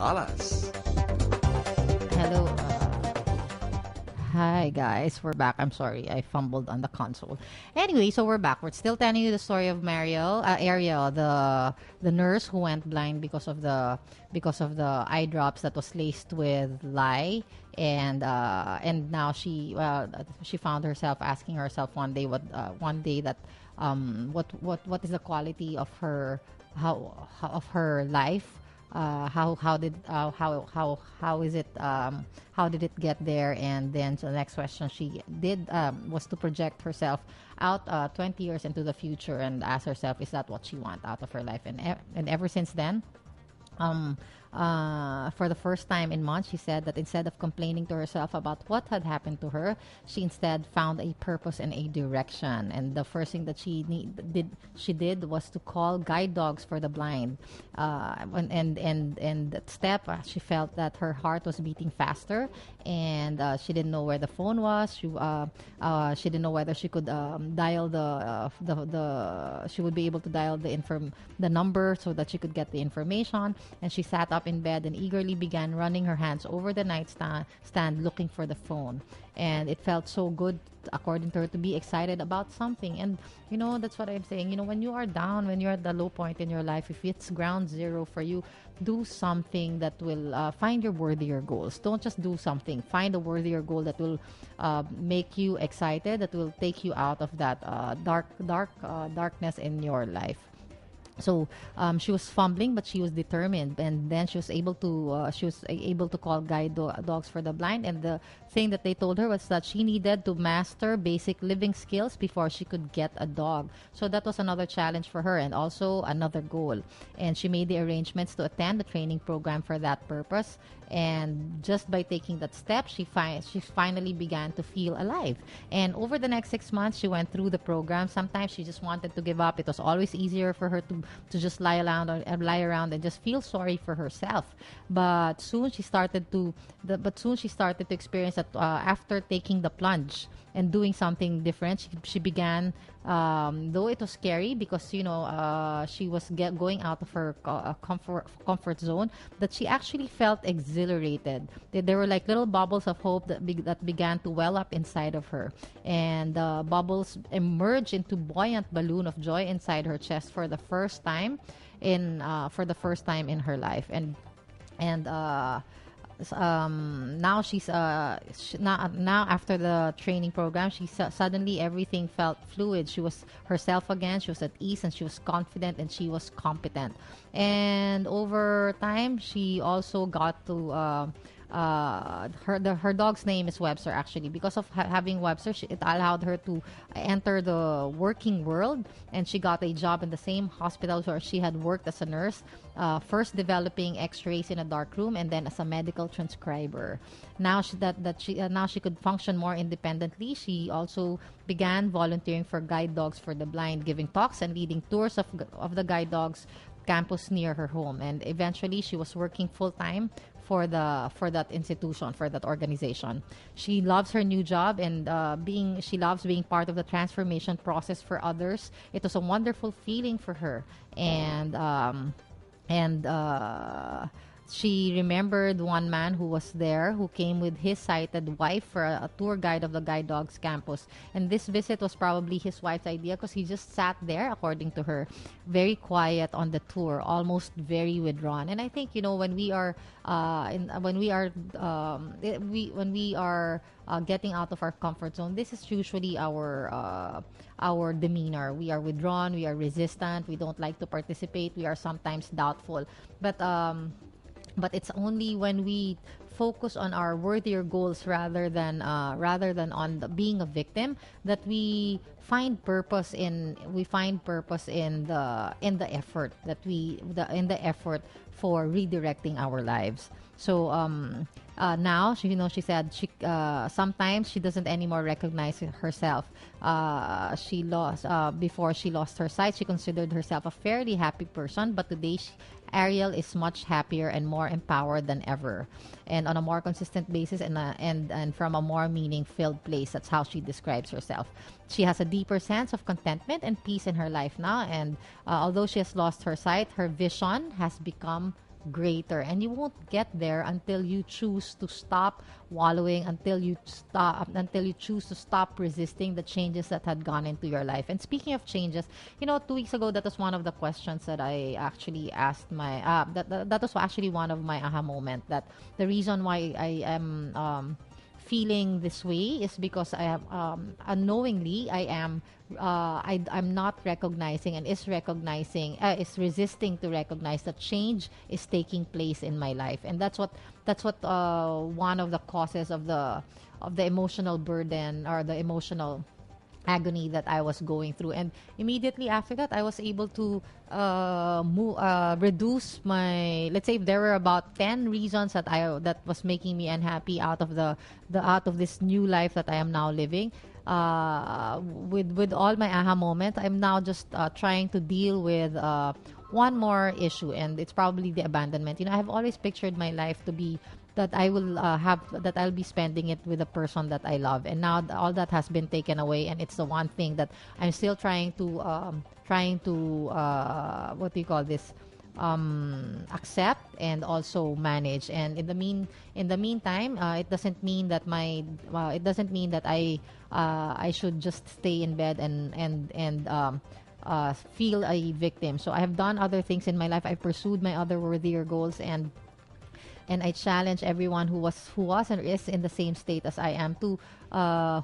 Alas. Hello. Hi guys, we're back. I'm sorry, I fumbled on the console. Anyway, so we're back. We're still telling you the story of Ariel, the nurse who went blind because of the eye drops that was laced with lye, and now she found herself asking herself one day that what is the quality of her how of her life, how is it, how did it get there? And then so the next question she did was to project herself out 20 years into the future and ask herself, is that what she want out of her life? And ever since then, um, for the first time in months, she said that instead of complaining to herself about what had happened to her, she instead found a purpose and a direction. And the first thing that she did was to call guide dogs for the blind. And that step, she felt that her heart was beating faster, and she didn't know where the phone was. She didn't know whether she could dial the she would be able to dial the number so that she could get the information. And she sat up in bed and eagerly began running her hands over the nightstand looking for the phone. And it felt so good, according to her, to be excited about something. And that's what I'm saying. When you are down, when you're at the low point in your life, if it's ground zero for you, do something that will find your worthier goals. Don't just do something. Find a worthier goal that will make you excited, that will take you out of that darkness in your life. So she was fumbling, but she was determined, and then she was able to call dogs for the blind. And the thing that they told her was that she needed to master basic living skills before she could get a dog. So that was another challenge for her, and also another goal. And she made the arrangements to attend the training program for that purpose. And just by taking that step, she finally began to feel alive. And over the next 6 months, she went through the program. Sometimes she just wanted to give up. It was always easier for her to just lie around and just feel sorry for herself. But soon she started to experience that after taking the plunge and doing something different, she began, though it was scary because she was going out of her comfort zone, that she actually felt exhilarated. There were like little bubbles of hope that began to well up inside of her, and the bubbles emerged into buoyant balloon of joy inside her chest for the first time in her life. And now now after the training program, suddenly everything felt fluid. She was herself again. She was at ease, and she was confident, and she was competent. And over time, she also got to her dog's name is Webster, actually, because of having Webster. It allowed her to enter the working world, and she got a job in the same hospital where she had worked as a nurse, first developing X-rays in a dark room, and then as a medical transcriber. Now she could function more independently. She also began volunteering for guide dogs for the blind, giving talks and leading tours of the guide dogs campus near her home. And eventually she was working full time for that institution, for that organization. She loves her new job, and she loves being part of the transformation process for others. It was a wonderful feeling for her. And she remembered one man who was there, who came with his sighted wife for a tour guide of the guide dogs campus. And this visit was probably his wife's idea, because he just sat there, according to her, very quiet on the tour, almost very withdrawn. And I think, when we are when we are getting out of our comfort zone, this is usually our demeanor. We are withdrawn, we are resistant, we don't like to participate, we are sometimes doubtful. But it's only when we focus on our worthier goals, rather than on being a victim, that we find purpose in the effort in the effort for redirecting our lives. So now she said sometimes she doesn't anymore recognize herself. She lost Before she lost her sight, she considered herself a fairly happy person, but today Ariel is much happier and more empowered than ever, and on a more consistent basis, and from a more meaning-filled place. That's how she describes herself. She has a deeper sense of contentment and peace in her life now, and although she has lost her sight, her vision has become greater, and you won't get there until you choose to stop wallowing, until you choose to stop resisting the changes that had gone into your life. And speaking of changes, 2 weeks ago, that was one of the questions that I actually asked my that was actually one of my aha moment, that the reason why I am feeling this way is because I am unknowingly I'm not recognizing, and is resisting to recognize that change is taking place in my life. And that's what one of the causes of the emotional burden, or the emotional agony that I was going through. And immediately after that, I was able to reduce my, let's say, if there were about 10 reasons that was making me unhappy out of out of this new life that I am now living. With all my aha moments, I'm now just trying to deal with one more issue, and it's probably the abandonment. I've always pictured my life to be that I'll be spending it with a person that I love, and now all that has been taken away, and it's the one thing that I'm still trying to what do you call this, accept and also manage. And in the meantime, it doesn't mean that I should just stay in bed and feel a victim. So I have done other things in my life. I've pursued my other worthier goals, and I challenge everyone who was and is in the same state as I am, to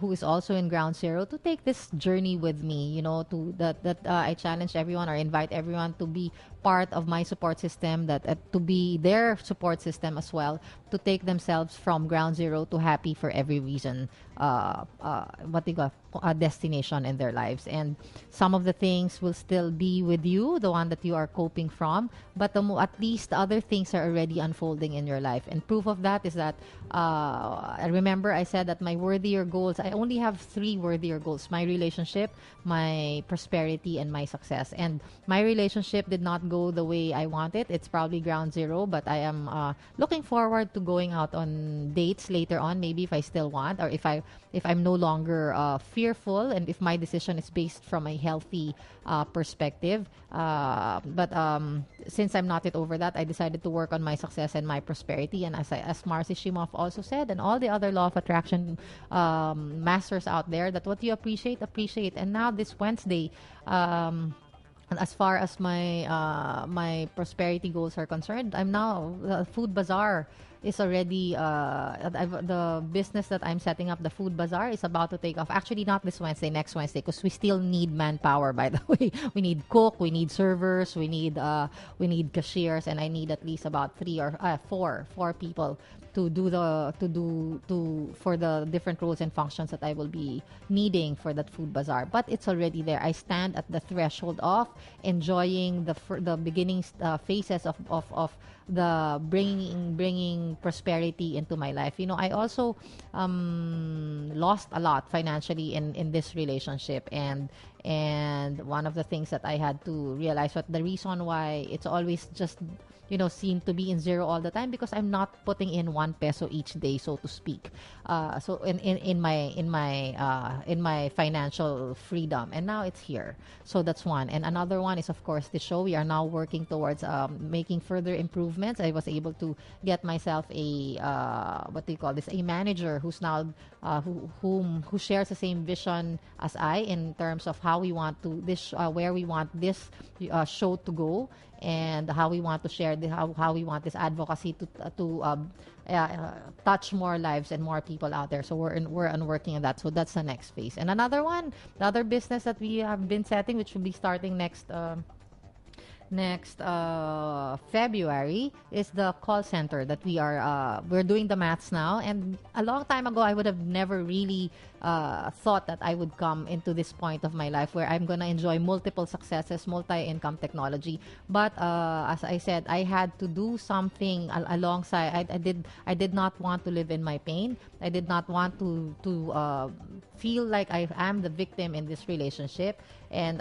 who is also in ground zero, to take this journey with me. I challenge everyone, or invite everyone, to be part of my support system, that to be their support system as well, to take themselves from ground zero to happy for every reason, what they got a destination in their lives. And some of the things will still be with you, the one that you are coping from, but at least the other things are already unfolding in your life. And proof of that is that I remember I said that my worthier goals, I only have 3 worthier goals: my relationship, my prosperity, and my success. And my relationship did not go the way I wanted. It's probably ground zero, but I am looking forward to going out on dates later on, maybe, if I still want, or if I'm no longer fearful, and if my decision is based from a healthy perspective. But since I'm not yet over that, I decided to work on my success and my prosperity. And as Marcy Shimoff also said, and all the other law of attraction masters out there, that what you appreciate. And now this Wednesday, and as far as my prosperity goals are concerned, I'm now the food bazaar is already the business that I'm setting up. The food bazaar is about to take off. Actually, not this Wednesday, next Wednesday, because we still need manpower. By the way, we need cook, we need servers, we need cashiers, and I need at least about 3 or 4 people to for the different roles and functions that I will be needing for that food bazaar. But it's already there. I stand at the threshold of enjoying the beginning phases of the bringing prosperity into my life. I also lost a lot financially in this relationship, and one of the things that I had to realize, what the reason why it's always just seem to be in zero all the time, because I'm not putting in 1 peso each day, so to speak. So in my financial freedom, and now it's here. So that's one. And another one is, of course, the show. We are now working towards making further improvements. I was able to get myself a what do you call this? A manager who's now who shares the same vision as I, in terms of how we want to where we want this show to go, and how we want to share how we want this advocacy to touch more lives and more people out there. So we're working on that. So that's the next phase. And another one, the other business that we have been setting, which will be starting next February, is the call center that we're doing the maths now. And a long time ago, I would have never really thought that I would come into this point of my life where I'm gonna enjoy multiple successes, multi-income technology. But as I said, I had to do something alongside. I did not want to live in my pain. I did not want to feel like I am the victim in this relationship. And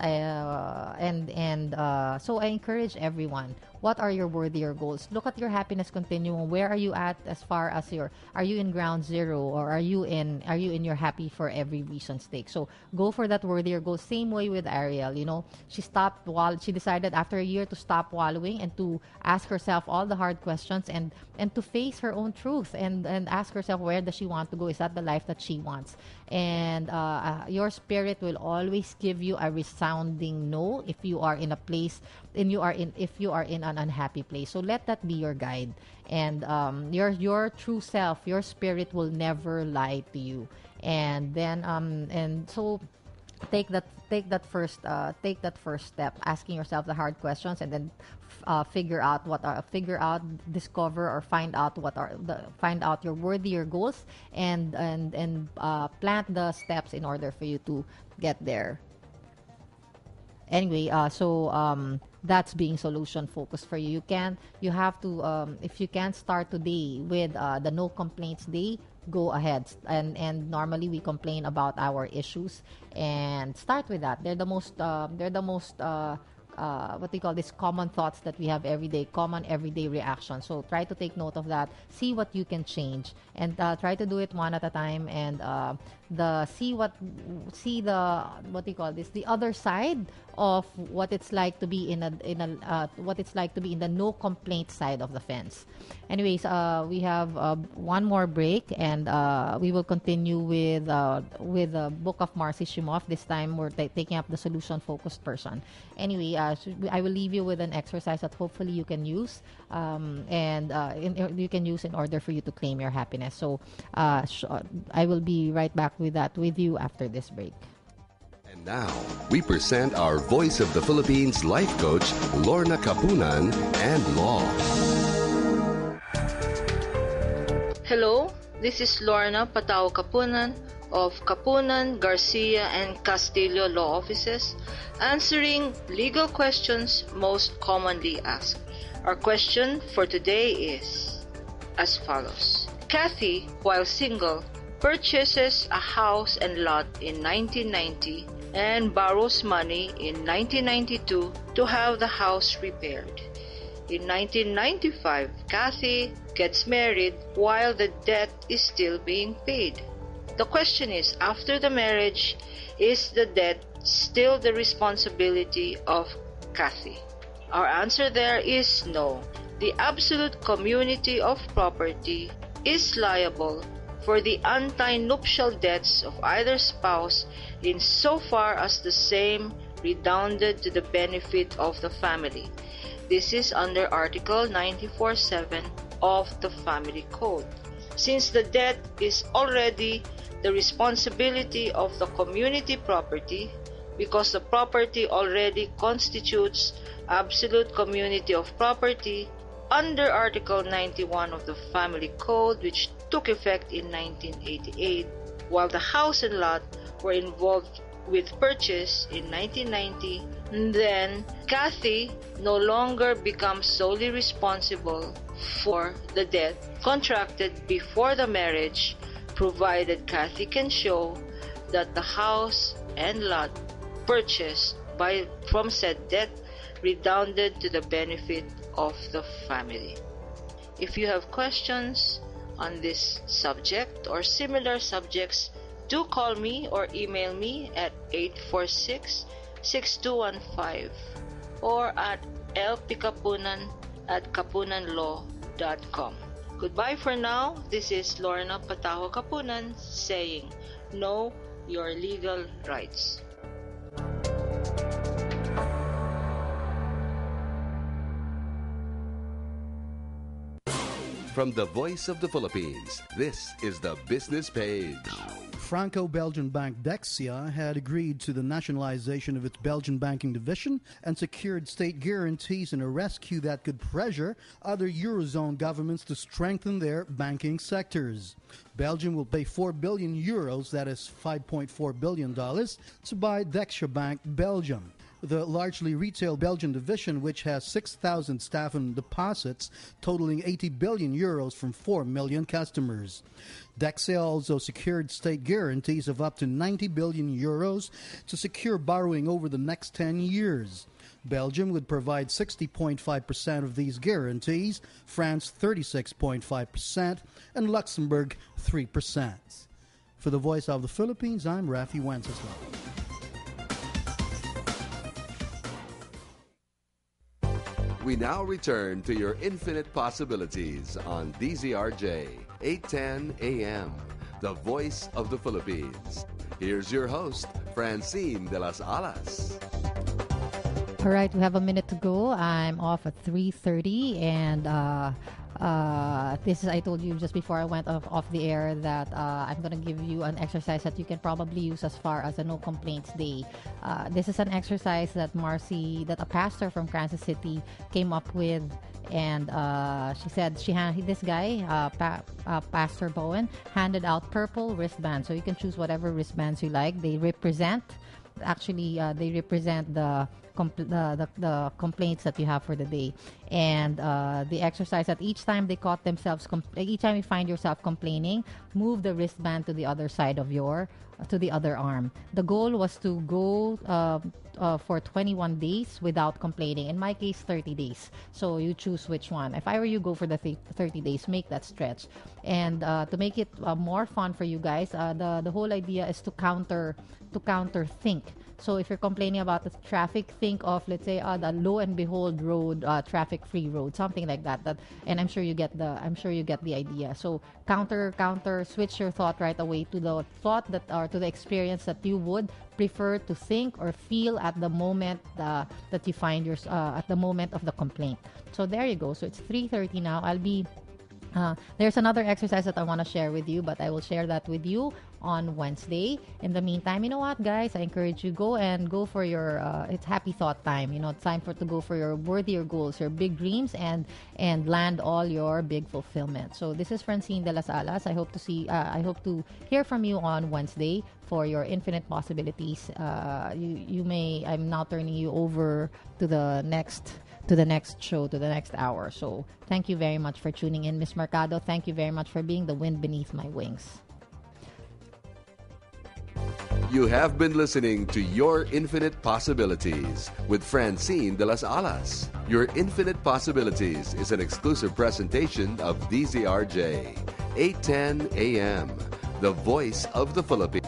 so I encourage everyone, what are your worthier goals? Look at your happiness continuum. Where are you at as far as are you in ground zero, or are you in your happy for every reason stake? So go for that worthier goal. Same way with Ariel, she decided after a year to stop wallowing and to ask herself all the hard questions, and to face her own truth, and ask herself, where does she want to go? Is that the life that she wants? And your spirit will always give you a resounding no if you are in a place, and if you are in an unhappy place. So let that be your guide, and your true self, your spirit will never lie to you. And then and so take that first step, asking yourself the hard questions, and then discover, or find out your worthier goals, and plant the steps in order for you to get there. Anyway, that's being solution focused for you. You have to, if you can start today with the no complaints day, go ahead. And normally we complain about our issues, and start with that. They're the most what they call this, common thoughts that we have every day, common everyday reactions. So try to take note of that, see what you can change, and try to do it one at a time, and see the what do you call this, the other side of what it's like to be what it's like to be in the no complaint side of the fence. Anyways, we have one more break, and we will continue with the book of Marcy Shimoff. This time we're taking up the solution focused person. Anyway, I will leave you with an exercise that hopefully you can use, you can use in order for you to claim your happiness. So I will be right back with you after this break. And now, we present our Voice of the Philippines life coach, Lorna Kapunan, and Law. Hello, this is Lorna Patao Kapunan of Kapunan, Garcia, and Castillo Law Offices, answering legal questions most commonly asked. Our question for today is as follows. Kathy, while single, purchases a house and lot in 1990 and borrows money in 1992 to have the house repaired. In 1995, Kathy gets married while the debt is still being paid. The question is, after the marriage, is the debt still the responsibility of Kathy? Our answer there is no. The absolute community of property is liable for the anti-nuptial debts of either spouse insofar as the same redounded to the benefit of the family. This is under Article 94.7 of the Family Code. Since the debt is already the responsibility of the community property, because the property already constitutes absolute community of property under Article 91 of the Family Code, which took effect in 1988, while the house and lot were involved with purchase in 1990, then Kathy no longer becomes solely responsible for the debt contracted before the marriage, provided Kathy can show that the house and lot purchased from said debt redounded to the benefit of the family. If you have questions on this subject or similar subjects, do call me or email me at 846-6215 or at lpkapunan@kapunanlaw.com. Goodbye for now. This is Lorna Pataho Kapunan saying, know your legal rights. From the Voice of the Philippines, this is the Business Page. Franco-Belgian bank Dexia had agreed to the nationalization of its Belgian banking division and secured state guarantees in a rescue that could pressure other Eurozone governments to strengthen their banking sectors. Belgium will pay 4 billion euros, that is $5.4 billion, to buy Dexia Bank Belgium. The largely retail Belgian division, which has 6,000 staff and deposits totaling 80 billion euros from 4 million customers. Dexia also secured state guarantees of up to 90 billion euros to secure borrowing over the next 10 years. Belgium would provide 60.5% of these guarantees, France 36.5%, and Luxembourg 3%. For the Voice of the Philippines, I'm Rafi Wenceslaw. We now return to your infinite possibilities on DZRJ 810 AM, the Voice of the Philippines. Here's your host, Francine de las Alas. All right, we have a minute to go. I'm off at 3:30, and this is, I told you just before I went off the air that I'm going to give you an exercise that you can probably use as far as a no complaints day. This is an exercise that a pastor from Kansas City came up with, and she said this guy, Pastor Bowen, handed out purple wristbands, so you can choose whatever wristbands you like. They represent the complaints that you have for the day, and the exercise that each time you find yourself complaining, move the wristband to the other side of to the other arm. The goal was to go for 21 days without complaining. In my case, 30 days. So you choose which one. If I were you, go for the 30 days. Make that stretch. And to make it more fun for you guys, the whole idea is to counter think. So if you're complaining about the traffic, think of, let's say, the Lo and Behold road, traffic-free road, something like that. And I'm sure you get the idea. So counter, switch your thought right away to the thought to the experience that you would prefer to think or feel at the moment that you find at the moment of the complaint. So there you go. So it's 3:30 now. There's another exercise that I want to share with you, but I will share that with you on Wednesday. In the meantime, you know what, guys? I encourage you go for your it's happy thought time. It's time to go for your worthier goals, your big dreams, and land all your big fulfillment. So this is Francine de las Alas. I hope to hear from you on Wednesday for your infinite possibilities. I'm now turning you over to the next show, to the next hour. So thank you very much for tuning in, Miss Mercado. Thank you very much for being the wind beneath my wings. You have been listening to Your Infinite Possibilities with Francine de las Alas. Your Infinite Possibilities is an exclusive presentation of DZRJ 810 AM, the Voice of the Philippines.